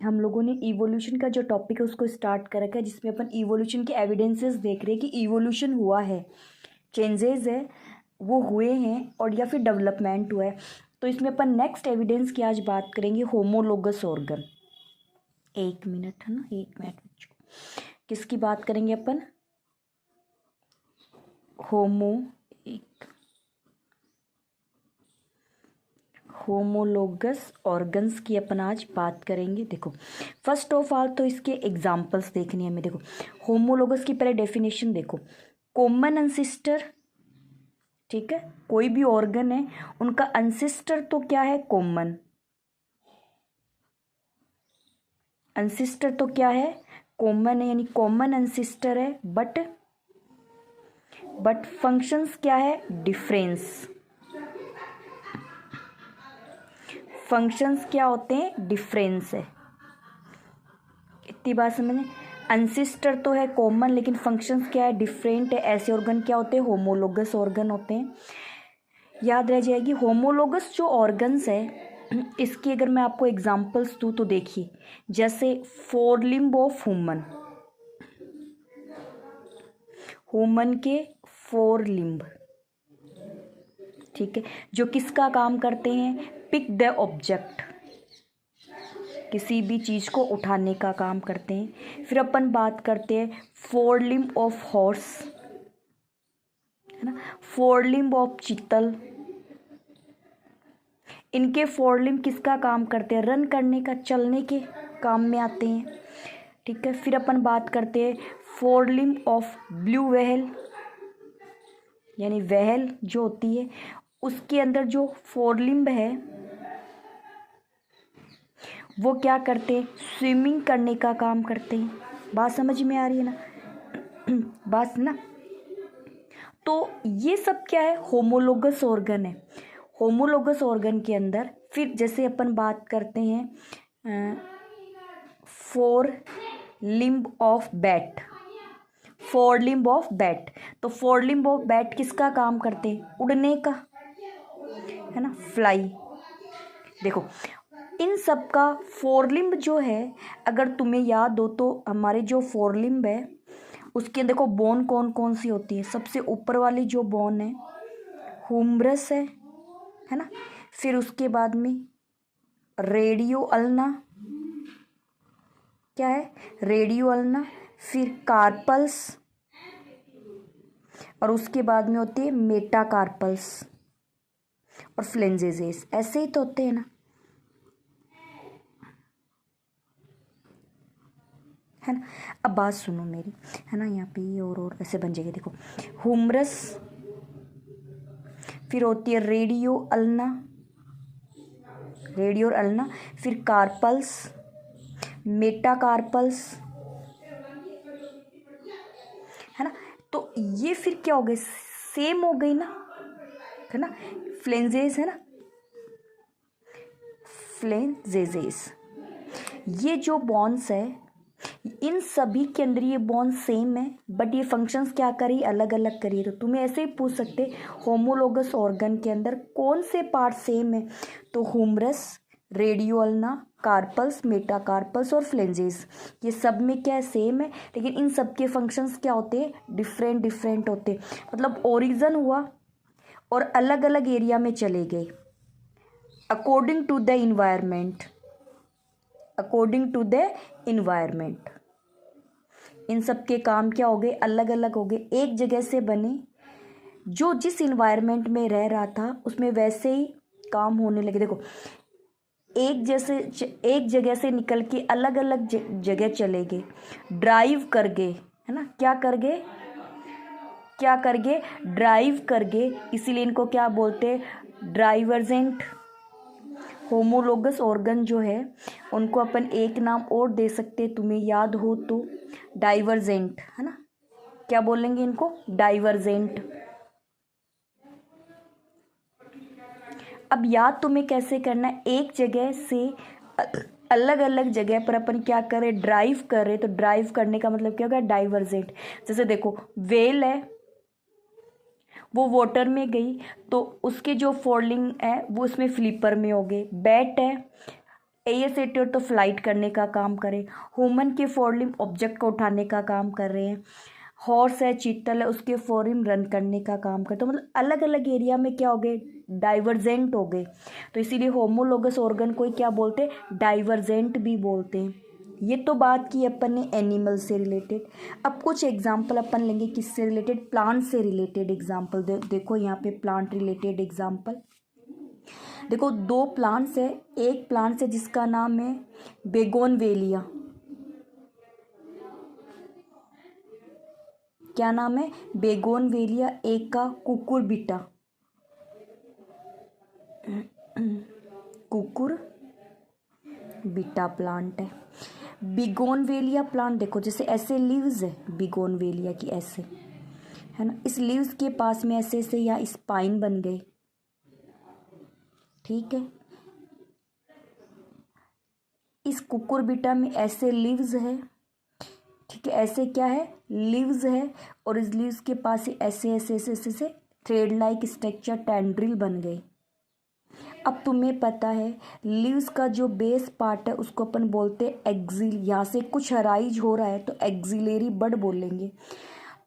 हम लोगों ने इवोल्यूशन का जो टॉपिक है उसको स्टार्ट कर रखा है, जिसमें अपन इवोल्यूशन के एविडेंसेस देख रहे हैं कि इवोल्यूशन हुआ है, चेंजेस है वो हुए हैं, और या फिर डेवलपमेंट हुआ है। तो इसमें अपन नेक्स्ट एविडेंस की आज बात करेंगे, होमोलोगस ऑर्गन। 1 मिनट है ना, 1 मिनट किसकी बात करेंगे अपन? होमोलोगस ऑर्गन्स की अपन आज बात करेंगे। देखो फर्स्ट ऑफ ऑल तो इसके एग्जांपल्स देखनी है हमें। देखो होमोलोगस की पहले डेफिनेशन देखो, कॉमन अंसिस्टर, ठीक है, कोई भी ऑर्गन है उनका अंसिस्टर तो क्या है? कॉमन। अंसिस्टर तो क्या है? कॉमन है, यानी कॉमन अंसिस्टर है, बट फंक्शंस क्या है? डिफरेंस। फंक्शंस क्या होते हैं? डिफरेंस है। इतनी बात समझ। अंसिस्टर तो है कॉमन, लेकिन फंक्शंस क्या है? डिफरेंट है। ऐसे ऑर्गन क्या होते हैं? होमोलोगस ऑर्गन होते हैं। याद रह जाएगी। होमोलोगस जो ऑर्गन्स है इसकी अगर मैं आपको एग्जांपल्स दूँ तो देखिए, जैसे फोरलिम्ब ऑफ ह्यूमन के फोरलिम्ब, ठीक है, जो किसका काम करते हैं? पिक द ऑब्जेक्ट, किसी भी चीज़ को उठाने का काम करते हैं। फिर अपन बात करते हैं फोरलिम्ब ऑफ हॉर्स, है ना, फोरलिम्ब ऑफ चीतल। इनके फोरलिम्ब किसका काम करते हैं? रन करने का, चलने के काम में आते हैं, ठीक है। फिर अपन बात करते हैं फोरलिम्ब ऑफ ब्लू व्हेल, यानी व्हेल जो होती है उसके अंदर जो फोरलिम्ब है वो क्या करते हैं? स्विमिंग करने का काम करते हैं। बात समझ में आ रही है ना? बात ना, तो ये सब क्या है? होमोलोगस ऑर्गन है। होमोलोगस ऑर्गन के अंदर फिर जैसे अपन बात करते हैं four limb of bat, four limb of bat, तो फोर लिम्ब ऑफ बैट किसका काम करते हैं? उड़ने का, है ना, फ्लाई। देखो इन सब का फोरलिम्ब जो है, अगर तुम्हें याद हो तो हमारे जो फोरलिम्ब है उसके अंदर देखो बोन कौन कौन सी होती है। सबसे ऊपर वाली जो बोन है हुमरस है ना। फिर उसके बाद में रेडियो अल्ना, क्या है? Radio ulna. फिर कार्पल्स, और उसके बाद में होती है मेटाकार्पल्स और फ्लेंजेजेस। ऐसे ही तो होते हैं ना, है ना। अब बात सुनो मेरी, है ना, यहाँ पे ये और ऐसे बन जाएगी। देखो हुमरस, फिर होती है रेडियो अल्ना, रेडियो अल्ना, फिर कार्पल्स, मेटाकार्पल्स, है ना। तो ये फिर क्या हो गए? सेम हो गई ना, है ना। फ्लेंजेस है ना, फ्लेंजेजेस। ये जो बॉन्ड्स है इन सभी के अंदर ये बॉन्ड सेम है, बट ये फंक्शंस क्या करिए? अलग अलग करिए। तो तुम्हें ऐसे ही पूछ सकते होमोलोगस ऑर्गन के अंदर कौन से पार्ट सेम है? तो humerus, radio ulna, carpals, metacarpals और फ्लेंजेस, ये सब में क्या है? सेम है, लेकिन इन सब के फंक्शंस क्या होते हैं? डिफरेंट डिफरेंट होते हैं। मतलब ओरिजिन हुआ और अलग अलग एरिया में चले गए according to the environment, according to the environment. इन सब के काम क्या हो गए? अलग अलग हो गए। एक जगह से बने, जो जिस इन्वायरमेंट में रह रहा था उसमें वैसे ही काम होने लगे। देखो एक जगह से निकल के अलग अलग जगह चले गए, ड्राइव कर गए, है ना। क्या कर गए? क्या कर गए? ड्राइव कर गए। इसीलिए इनको क्या बोलते हैं? डाइवर्जेंट। होमोलोगस ऑर्गन जो है उनको अपन एक नाम और दे सकते, तुम्हें याद हो तो, डाइवर्जेंट, है ना। क्या बोलेंगे इनको? डाइवर्जेंट। अब याद तुम्हें कैसे करना है? एक जगह से अलग अलग जगह पर अपन क्या करें? ड्राइव कर रहे, तो ड्राइव करने का मतलब क्या होगा? डाइवर्जेंट। जैसे देखो वेल है, वो वाटर में गई तो उसके जो फोरलिंग है वो उसमें फ्लिपर में हो गए। बैट है, एएसेटर तो फ्लाइट करने का काम करे, ह्यूमन के फोर लिम्ब ऑब्जेक्ट को उठाने का काम कर रहे हैं, हॉर्स है, चीतल है, उसके फोर लिम्ब रन करने का काम करते, तो मतलब अलग अलग एरिया में क्या हो गए, डाइवर्जेंट हो गए। तो इसीलिए होमोलोगस ऑर्गन को क्या बोलते हैं, डाइवर्जेंट भी बोलते हैं। ये तो बात की अपन ने एनिमल से रिलेटेड। अब कुछ एग्जाम्पल अपन लेंगे किससे रिलेटेड, प्लांट से रिलेटेड एग्जाम्पल। देखो यहाँ पे प्लांट रिलेटेड एग्जाम्पल देखो, दो प्लांट्स है, एक प्लांट्स है जिसका नाम है बेगोनवेलिया, क्या नाम है, बेगोनवेलिया, एक का कुकुरबिटा, कुकुरबिटा प्लांट है। बिगोनवेलिया प्लांट देखो, जैसे ऐसे लीव्स है बिगोनवेलिया की, ऐसे है ना, इस लीव्स के पास में ऐसे ऐसे या स्पाइन बन गए, ठीक है। इस कुकुरबिटा में ऐसे लीव्स है, ठीक है, ऐसे क्या है, लीव्स है, और इस लीव्स के पास ही ऐसे ऐसे ऐसे ऐसे ऐसे थ्रेड लाइक स्ट्रक्चर टेंड्रिल बन गए। अब तुम्हें पता है लीव्स का जो बेस पार्ट है उसको अपन बोलते हैं एक्सिल, यहाँ से कुछ हराइज हो रहा है तो एक्सिलरी बड बोलेंगे।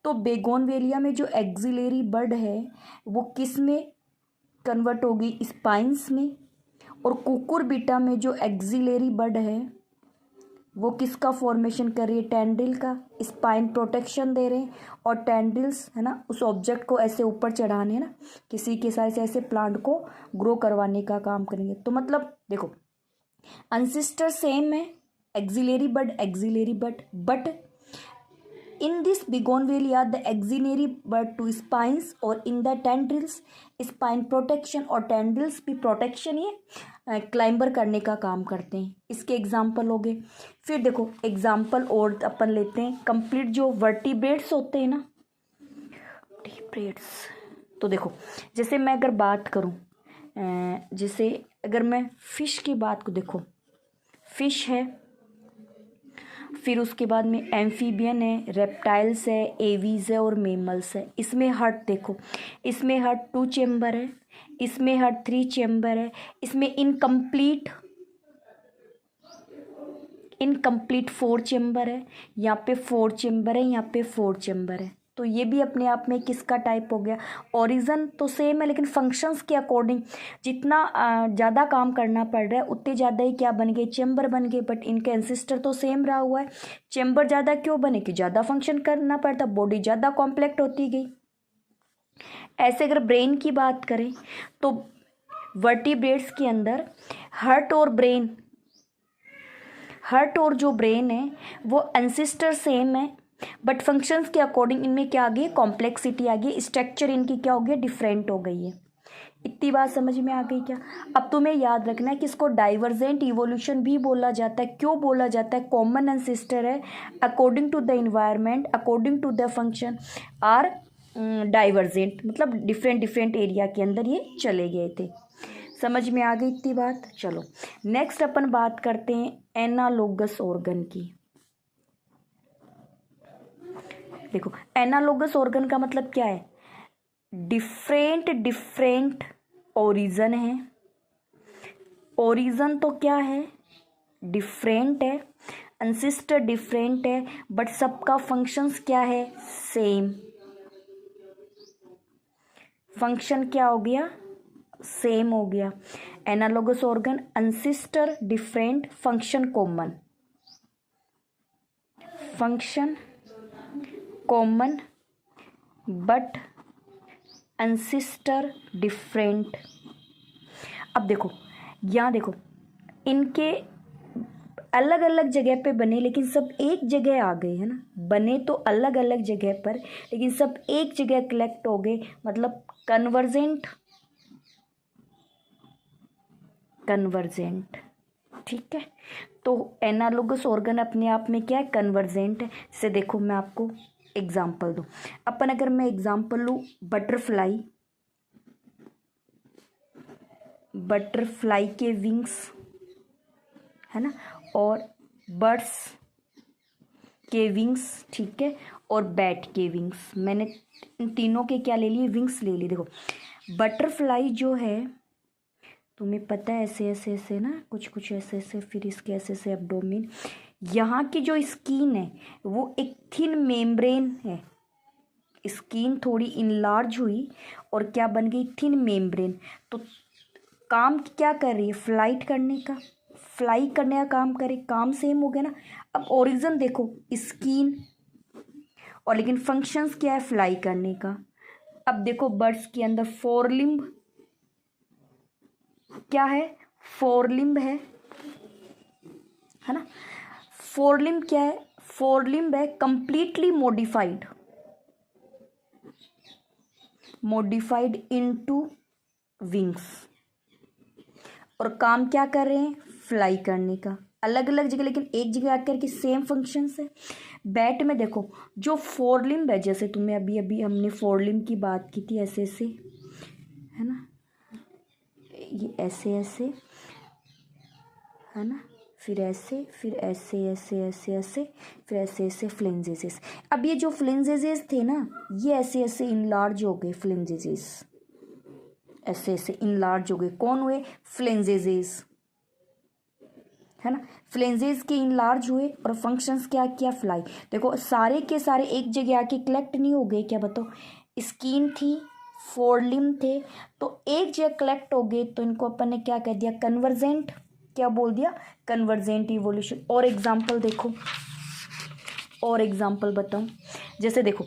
तो बेगोनवेलिया में जो एक्सिलरी बड है वो किस में कन्वर्ट होगी, स्पाइंस में, और कुकुरबिटा में जो एक्सिलरी बड है वो किसका फॉर्मेशन कर रही है, टेंड्रिल का, स्पाइन प्रोटेक्शन दे रहे हैं, और टेंड्रिल्स है ना उस ऑब्जेक्ट को ऐसे ऊपर चढ़ाने, है ना, किसी के साइड से ऐसे प्लांट को ग्रो करवाने का काम करेंगे। तो मतलब देखो अनसिस्टर सेम है, axillary bud, but in this begonvillea the axillary bud to spines और in the tendrils spine protection, और tendrils भी protection ये क्लाइंबर करने का काम करते हैं। इसके एग्जाम्पल हो गए। फिर देखो एग्जाम्पल और अपन लेते हैं, कंप्लीट जो वर्टिब्रेट्स होते हैं ना, वर्टिब्रेट्स, तो देखो जैसे मैं अगर बात करूं, जैसे अगर मैं फिश की बात को, देखो फिश है, फिर उसके बाद में एम्फीबियन है, रेप्टाइल्स है, एवीज है और मेमल्स है। इसमें हार्ट देखो, इसमें हार्ट 2 चेम्बर है, इसमें हार्ट 3 चेम्बर है, इसमें इनकम्प्लीट 4 चेम्बर है, यहाँ पे 4 चेम्बर है, यहाँ पे 4 चेम्बर है। तो ये भी अपने आप में किसका टाइप हो गया, ओरिजिन तो सेम है लेकिन फंक्शंस के अकॉर्डिंग जितना ज़्यादा काम करना पड़ रहा है उतने ज़्यादा ही क्या बन गए, चेम्बर बन गए। बट इनके एंसिस्टर तो सेम रहा हुआ है। चेम्बर ज़्यादा क्यों बने, कि ज़्यादा फंक्शन करना पड़ता, बॉडी ज़्यादा कॉम्प्लेक्ट होती गई। ऐसे अगर ब्रेन की बात करें तो वर्टिब्रेट्स के अंदर हार्ट और जो ब्रेन है वो एंसिस्टर सेम है, बट फंक्शंस के अकॉर्डिंग इनमें क्या आ गई, कॉम्प्लेक्सिटी आ गई, स्ट्रक्चर इनकी क्या हो गया, डिफरेंट हो गई है। इतनी बात समझ में आ गई क्या। अब तुम्हें याद रखना है कि इसको डाइवर्जेंट इवोल्यूशन भी बोला जाता है। क्यों बोला जाता है, कॉमन एंसिस्टर है, according to the environment, according to the function are divergent, मतलब डिफरेंट एरिया के अंदर ये चले गए थे। समझ में आ गई इतनी बात। चलो नेक्स्ट अपन बात करते हैं एनालोगस ऑर्गन की। देखो एनालोगस ऑर्गन का मतलब क्या है, डिफरेंट ओरिजन है। ओरिजन तो क्या है, डिफरेंट है, एंसिस्टर डिफरेंट है, बट सबका फंक्शंस क्या है, सेम। फंक्शन क्या हो गया, सेम हो गया। Analogous organ, ancestor different, function common, function common but ancestor different. अब देखो यहाँ देखो, इनके अलग अलग जगह पे बने लेकिन सब एक जगह आ गए, है ना। बने तो अलग अलग जगह पर लेकिन सब एक जगह कलेक्ट हो गए, मतलब कन्वर्जेंट, ठीक है। तो एनालोगस ऑर्गन अपने आप में क्या है, कन्वर्जेंट है। जैसे देखो मैं आपको एग्जाम्पल दूँ, अपन अगर मैं एग्जाम्पल लूँ बटरफ्लाई के विंग्स, है ना, और बर्ड्स के विंग्स, ठीक है, और बैट के विंग्स। मैंने इन तीनों के क्या ले लिए, विंग्स ले लिए। देखो बटरफ्लाई जो है तुम्हें पता है ऐसे ऐसे ऐसे ना, कुछ कुछ ऐसे ऐसे, फिर इसके ऐसे ऐसे एब्डोमेन। यहाँ की जो स्किन है वो एक थिन मेम्ब्रेन है। स्किन थोड़ी इनलार्ज हुई और क्या बन गई, थिन मेम्ब्रेन। तो काम क्या कर रही है, फ्लाइट करने का, फ्लाई करने का काम करे, काम सेम हो गया ना। अब ओरिजिन देखो स्किन, और लेकिन फंक्शंस क्या है, फ्लाई करने का। अब देखो बर्ड्स के अंदर फोरलिम्ब क्या है, फोरलिम्ब है ना। फोरलिम्ब क्या है, फोरलिम्ब है कंप्लीटली मॉडिफाइड इनटू विंग्स, और काम क्या कर रहे हैं, फ्लाई करने का। अलग अलग जगह लेकिन एक जगह आकर के सेम फंक्शंस है। बैट में देखो जो फोरलिम्ब है, जैसे तुम्हें अभी अभी हमने फोरलिम्ब की बात की थी, ऐसे ऐसे है ना, ये ऐसे ऐसे है ना, फिर ऐसे, फिर ऐसे ऐसे ऐसे ऐसे, फिर ऐसे ऐसे फ्लेंजेसेस। अब ये जो फ्लेंजेसेस थे ना, ये ऐसे ऐसे इनलार्ज हो गए, फ्लेंजेसेस ऐसे ऐसे इनलार्ज हो गए। कौन हुए, फ्लेंजेसेस है ना। फ्लेंजेस के इनलार्ज हुए और फंक्शंस क्या किया, फ्लाई। देखो सारे के सारे एक जगह आके कलेक्ट नहीं हो गए, क्या बताओ, स्किन थी, फोरलिम्ब थे, तो एक जगह कलेक्ट हो गए, तो इनको अपन ने क्या कह दिया, कन्वर्जेंट। क्या बोल दिया, कन्वर्जेंट इवोल्यूशन। और एग्जाम्पल देखो, और एग्जाम्पल बताऊं, जैसे देखो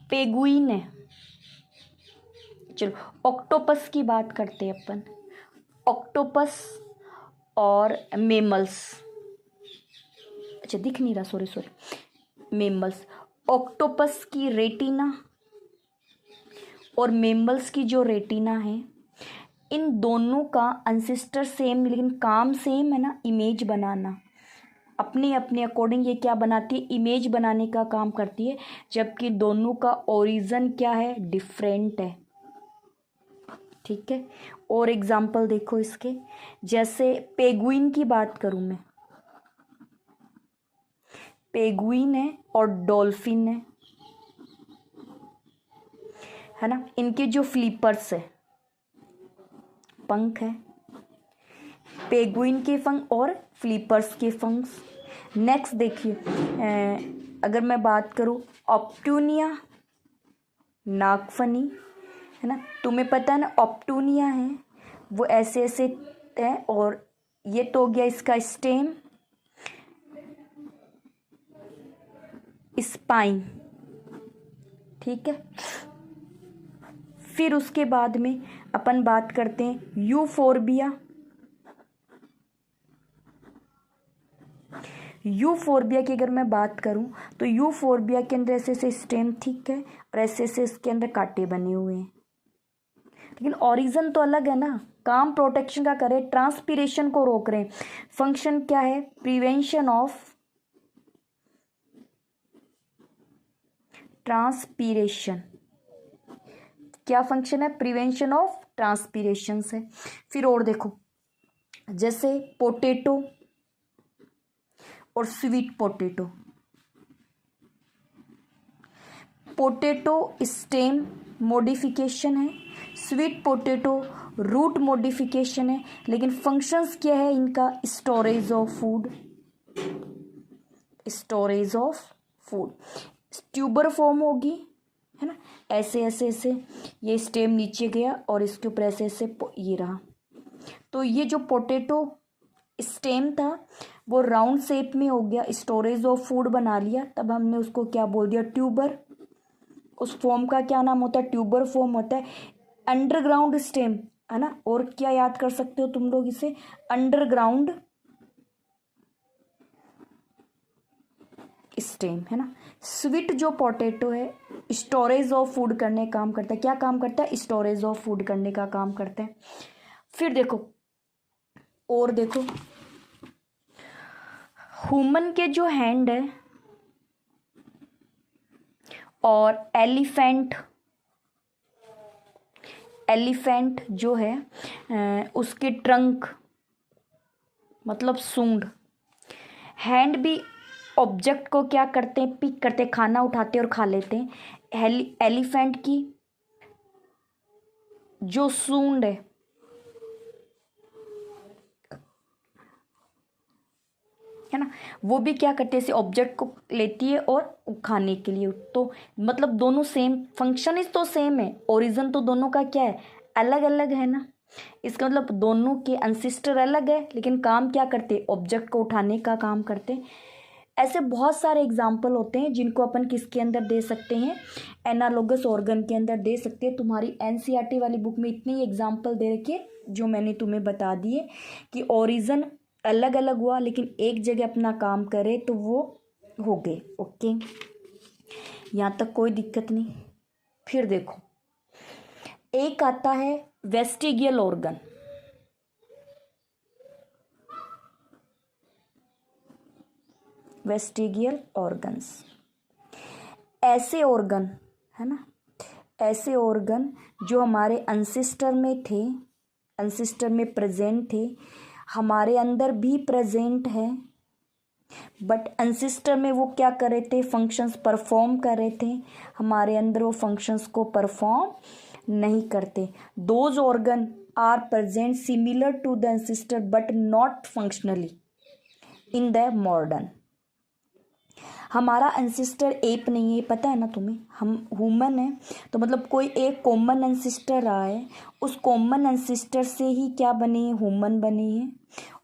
पेगुइन है, चलो ऑक्टोपस की बात करते हैं अपन। ऑक्टोपस और मेमल्स, अच्छा दिख नहीं रहा, सॉरी सॉरी, मेमल्स। ऑक्टोपस की रेटिना और मेमल्स की जो रेटिना है, इन दोनों का अंसिस्टर सेम लेकिन काम सेम है ना, इमेज बनाना। अपने अपने अकॉर्डिंग ये क्या बनाती है, इमेज बनाने का काम करती है, जबकि दोनों का ओरिजिन क्या है, डिफरेंट है। ठीक है, और एग्जाम्पल देखो इसके, जैसे पेगुइन की बात करूं मैं, पेगुइन है और डॉल्फिन है ना, इनके जो फ्लिपर्स है, पंख है, पेगुइन के पंख और फ्लिपर्स के पंख। नेक्स्ट देखिए, अगर मैं बात करूं ऑप्टूनिया, नागफनी है ना, तुम्हें पता है ना ऑप्टूनिया है वो ऐसे ऐसे है, और ये तो हो गया इसका स्टेम, स्पाइन। ठीक है, फिर उसके बाद में अपन बात करते हैं यूफोर्बिया। यूफोर्बिया की अगर मैं बात करूं तो यूफोर्बिया के अंदर ऐसे ऐसे स्टेम ठीक है, और ऐसे ऐसे इसके अंदर कांटे बने हुए हैं, लेकिन ओरिजिन तो अलग है ना। काम प्रोटेक्शन का करे, ट्रांसपीरेशन को रोक रहे हैं। फंक्शन क्या है, प्रिवेंशन ऑफ ट्रांसपीरेशन। क्या फंक्शन है, प्रिवेंशन ऑफ ट्रांसपीरेशन से। फिर और देखो, जैसे पोटैटो और sweet potato. Potato stem modification है, स्वीट पोटैटो रूट मॉडिफिकेशन है, लेकिन फंक्शंस क्या है इनका, storage of food, storage of food. Tuber form होगी है ना, ऐसे ऐसे ऐसे, ये स्टेम नीचे गया और इसके ऊपर ऐसे ऐसे ये रहा। तो ये जो पोटैटो स्टेम था वो राउंड शेप में हो गया, स्टोरेज ऑफ फूड बना लिया, तब हमने उसको क्या बोल दिया, ट्यूबर। उस फॉर्म का क्या नाम होता है, ट्यूबर फॉर्म होता है। अंडरग्राउंड स्टेम है ना, और क्या याद कर सकते हो तुम लोग इसे, अंडरग्राउंड स्टेम है ना। स्वीट जो पोटैटो है स्टोरेज ऑफ फूड करने का काम करता है, क्या काम करता है, स्टोरेज ऑफ फूड करने का काम करता है। फिर देखो, और देखो ह्यूमन के जो हैंड है और एलिफेंट जो है उसके ट्रंक मतलब सूंड, हैंड भी ऑब्जेक्ट को क्या करते हैं, पिक करते हैं, खाना उठाते हैं और खा लेते हैं। एलिफेंट की जो सूंड है है ना, वो भी क्या करती है, ऐसे ऑब्जेक्ट को लेती है और खाने के लिए। तो मतलब दोनों सेम, फंक्शन इज तो सेम है, ओरिजिन तो दोनों का क्या है, अलग अलग है ना। इसका मतलब दोनों के एंसेस्टर अलग है, लेकिन काम क्या करते, ऑब्जेक्ट को उठाने का काम करते हैं। ऐसे बहुत सारे एग्जाम्पल होते हैं जिनको अपन किसके अंदर दे सकते हैं, एनालॉगस ऑर्गन के अंदर दे सकते हैं। तुम्हारी एनसीईआरटी वाली बुक में इतनी एग्जाम्पल दे रखी है जो मैंने तुम्हें बता दिए कि ओरिजिन अलग अलग हुआ लेकिन एक जगह अपना काम करे तो वो हो गए। ओके, यहाँ तक कोई दिक्कत नहीं। फिर देखो, एक आता है वेस्टिगियल ऑर्गन। वेस्टिगियल ऑर्गन्स, ऐसे ऑर्गन है ना, ऐसे ऑर्गन जो हमारे एंसेस्टर में थे, एंसेस्टर में प्रेजेंट थे, हमारे अंदर भी प्रेजेंट है, बट एंसेस्टर में वो क्या कर रहे थे, फंक्शंस परफॉर्म कर रहे थे, हमारे अंदर वो फंक्शंस को परफॉर्म नहीं करते। Those organ are present similar to the ancestor but not functionally in the modern. हमारा एंसेस्टर एप नहीं है, पता है ना तुम्हें, हम ह्यूमन है, तो मतलब कोई एक कॉमन एंसेस्टर रहा है, उस कॉमन एंसेस्टर से ही क्या बने हैं, ह्यूमन बने हैं,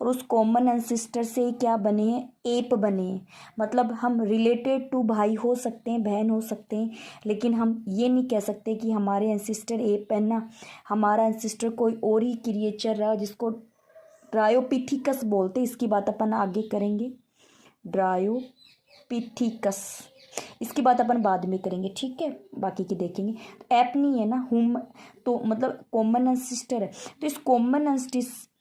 और उस कॉमन एंसेस्टर से ही क्या बने हैं, एप बने हैं। मतलब हम रिलेटेड टू भाई हो सकते हैं, बहन हो सकते हैं, लेकिन हम ये नहीं कह सकते कि हमारे एंसेस्टर एप है ना, हमारा एंसेस्टर कोई और ही क्रिएचर रहा जिसको ड्रायोपिथिकस बोलते। इसकी बात अपन आगे करेंगे, ड्रायोपिथिकस, इसकी बात अपन बाद में करेंगे, ठीक है, बाकी की देखेंगे। तो ऐप नहीं है ना, हुम तो मतलब कॉमन एंसेस्टर है। तो इस कॉमन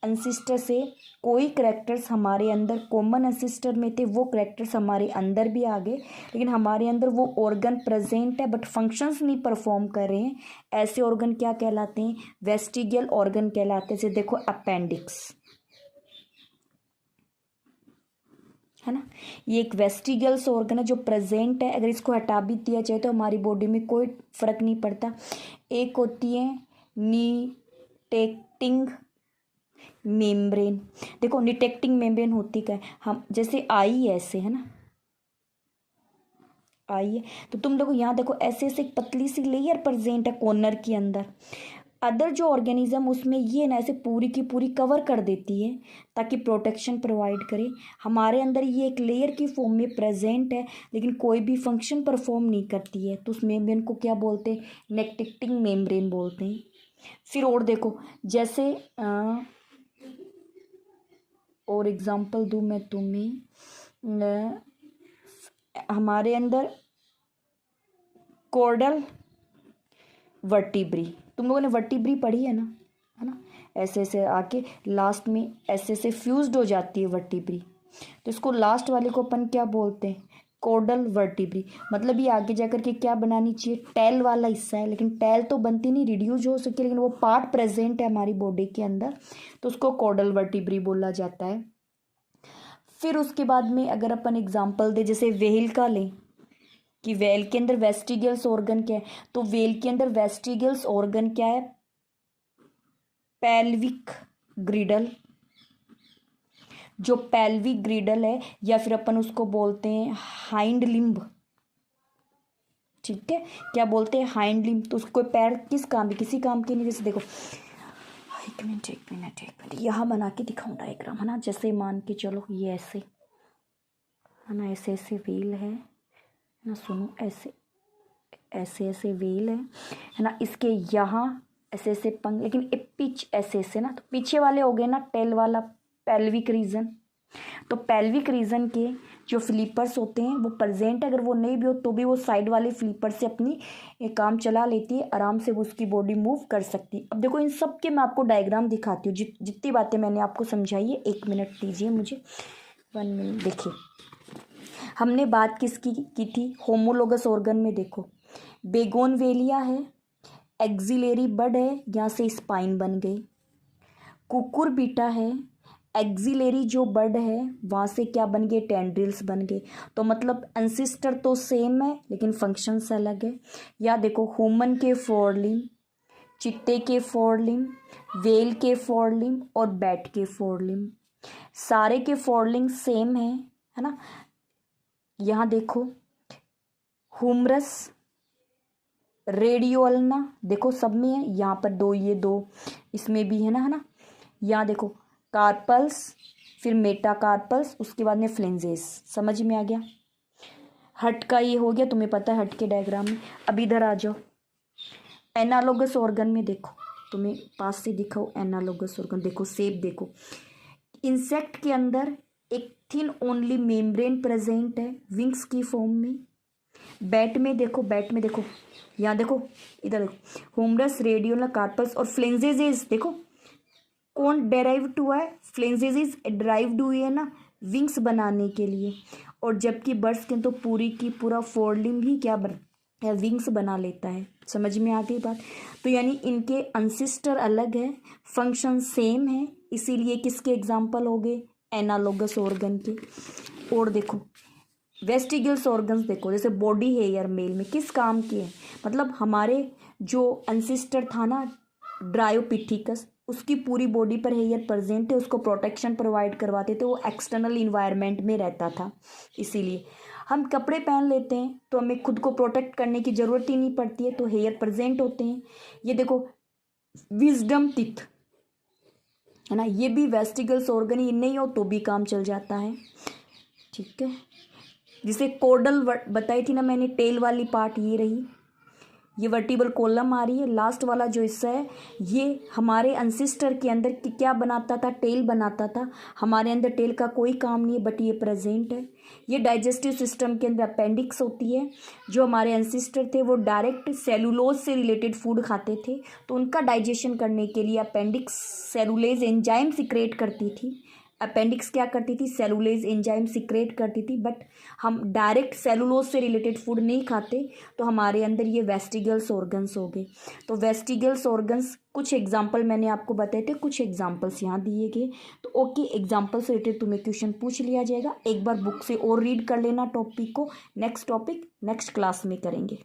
एंसेस्टर से कोई करेक्टर्स हमारे अंदर कॉमन एंसेस्टर में थे, वो करेक्टर्स हमारे अंदर भी आ गए, लेकिन हमारे अंदर वो ऑर्गन प्रेजेंट है बट फंक्शंस नहीं परफॉर्म कर रहे हैं। ऐसे ऑर्गन क्या कहलाते हैं, वेस्टिगियल ऑर्गन कहलाते हैं। जैसे देखो अपेंडिक्स है ना, ये एक वेस्टिगल्स ऑर्गन है जो प्रेजेंट है, अगर इसको हटा भी दिया जाए तो हमारी बॉडी में कोई फर्क नहीं पड़ता। एक होती है निटेक्टिंग मेम्ब्रेन। देखो निटेक्टिंग मेम्ब्रेन होती क्या है, हम जैसे आई ऐसे है ना, आई है, तो तुम देखो यहाँ देखो ऐसे ऐसे एक पतली सी लेयर प्रेजेंट है कॉर्नर के अंदर। अदर जो ऑर्गेनिज्म उसमें ये ना ऐसे पूरी की पूरी कवर कर देती है ताकि प्रोटेक्शन प्रोवाइड करे। हमारे अंदर ये एक लेयर की फॉर्म में प्रेजेंट है लेकिन कोई भी फंक्शन परफॉर्म नहीं करती है, तो उस मेम्ब्रेन को क्या बोलते हैं, निटेक्टिंग मेम्ब्रेन बोलते हैं। फिर और देखो, जैसे और एग्जांपल दूँ मैं तुम्हें, हमारे अंदर कॉर्डल वर्टिब्री, तुम लोगों ने वर्टिब्री पढ़ी है ना, ऐसे ऐसे आके लास्ट में ऐसे ऐसे फ्यूज्ड हो जाती है वर्टिब्री, तो इसको लास्ट वाले को अपन क्या बोलते हैं, कॉर्डल वर्टिब्री। मतलब ये आगे जाकर के क्या बनानी चाहिए, टैल वाला हिस्सा है, लेकिन टैल तो बनती नहीं, रिड्यूज हो सके, लेकिन वो पार्ट प्रेजेंट है हमारी बॉडी के अंदर, तो उसको कॉर्डल वर्टिब्री बोला जाता है। फिर उसके बाद में अगर अपन एग्जाम्पल दे, जैसे व्हेल का लें कि व्हेल के अंदर वेस्टिगल्स ऑर्गन क्या है, तो व्हेल के अंदर वेस्टिगल्स ऑर्गन क्या है, पेल्विक ग्रिडल। जो पेल्विक ग्रिडल है या फिर अपन उसको बोलते हैं हाइंड लिम्ब, ठीक है, क्या बोलते हैं, हाइंड लिम्ब। तो उसको पैर किस काम के, किसी काम के नहीं। जैसे देखो, एक मिनट यहाँ बना के दिखाऊँ डायग्राम, है ना, जैसे मान के चलो ये ऐसे है ना, ऐसे ऐसे व्हील है ना, सुनो ऐसे ऐसे ऐसे व्हील है ना, इसके यहाँ ऐसे ऐसे पंख, लेकिन एक पिच ऐसे ऐसे ना, तो पीछे वाले हो गए ना टेल वाला पेल्विक रीजन। तो पेल्विक रीजन के जो फ्लिपर्स होते हैं वो प्रेजेंट, अगर वो नहीं भी हो तो भी वो साइड वाले फ्लिपर से अपनी एक काम चला लेती है, आराम से वो उसकी बॉडी मूव कर सकती है। अब देखो इन सब के मैं आपको डायग्राम दिखाती हूँ, जितनी बातें मैंने आपको समझाई है। 1 मिनट दीजिए मुझे, 1 मिनट। देखिए हमने बात किसकी की थी, होमोलोगस ऑर्गन में देखो बेगोनवेलिया है, एक्सिलरी बड है, यहाँ से स्पाइन बन गई। कुकुरबिटा है, एक्सिलरी जो बड है वहाँ से क्या बन गए, टेंड्रिल्स बन गए। तो मतलब एंसेस्टर तो सेम है लेकिन फंक्शंस अलग है। या देखो ह्यूमन के 4 लिम्ब, चित्ते के 4 लिम्ब, वेल के 4 लिम्ब और बैट के 4 लिम्ब, सारे के 4 लिम्ब सेम है है ना। यहाँ देखो हुमरस, रेडियोल्ना, देखो सब में है, यहाँ पर दो, ये दो इसमें भी है ना। यहाँ देखो कार्पल्स, फिर मेटाकार्पल्स, उसके बाद में फ्लेंजेस। समझ में आ गया। हट का ये हो गया, तुम्हें पता है हट के डायग्राम में। अब इधर आ जाओ एनालोगस ऑर्गन में। देखो तुम्हें पास से दिखाओ एनालोगस ऑर्गन, देखो शेप देखो। इंसेक्ट के अंदर एक थिन ओनली मेम्ब्रेन प्रेजेंट है विंग्स की फॉर्म में। बैट में देखो, बैट में देखो, यहाँ देखो, इधर देखो हुमरस, रेडियोला, कार्पल्स और फ्लेंजेजेस। देखो कौन डेराइव्ड हुआ है, फ्लेंजेजेस डेराइव्ड हुई है ना विंग्स बनाने के लिए। और जबकि बर्ड्स के तो पूरी की पूरा फोरलिम्ब ही क्या विंग्स बना लेता है। समझ में आ गई बात। तो यानी इनके अंसिस्टर अलग है, फंक्शन सेम है, इसीलिए किसके एग्जाम्पल हो गए, एनालोगस ऑर्गन के। और देखो वेस्टिगल्स ऑर्गन्स देखो, जैसे बॉडी हेयर मेल में किस काम के हैं, मतलब हमारे जो अंसिस्टर था ना ड्रायोपिथिकस, उसकी पूरी बॉडी पर हेयर प्रेजेंट है, उसको प्रोटेक्शन प्रोवाइड करवाते थे, वो एक्सटर्नल इन्वायरमेंट में रहता था। इसीलिए हम कपड़े पहन लेते हैं तो हमें खुद को प्रोटेक्ट करने की ज़रूरत ही नहीं पड़ती है, तो हेयर प्रेजेंट होते हैं। ये देखो विजडम टीथ है ना, ये भी वेस्टिगल्स ऑर्गन ही नहीं हो तो भी काम चल जाता है। ठीक है, जिसे कोडल बताई थी ना मैंने, टेल वाली पार्ट ये रही, ये वर्टिबल कॉलम आ रही है। लास्ट वाला जो हिस्सा है ये हमारे अंसिस्टर के अंदर क्या बनाता था, टेल बनाता था। हमारे अंदर टेल का कोई काम नहीं है, बट ये प्रेजेंट है। ये डाइजेस्टिव सिस्टम के अंदर अपेंडिक्स होती है। जो हमारे अंसिस्टर थे वो डायरेक्ट सेलुलोज से रिलेटेड फूड खाते थे, तो उनका डाइजेशन करने के लिए अपेंडिक्स सेलुलेज एंजाइम सिक्रेट करती थी। अपेंडिक्स क्या करती थी, सेलुलेज एंजाइम सिक्रेट करती थी। बट हम डायरेक्ट सेलुलोज से रिलेटेड फूड नहीं खाते, तो हमारे अंदर ये वेस्टिगल्स ऑर्गन्स हो गए। तो वेस्टिगल्स ऑर्गन्स कुछ एग्जांपल मैंने आपको बताए थे, कुछ एग्जांपल्स यहाँ दिए गए। तो ओके, एग्जांपल से रिलेटेड तुम्हें क्वेश्चन पूछ लिया जाएगा। एक बार बुक से और रीड कर लेना टॉपिक को। नेक्स्ट टॉपिक नेक्स्ट क्लास में करेंगे।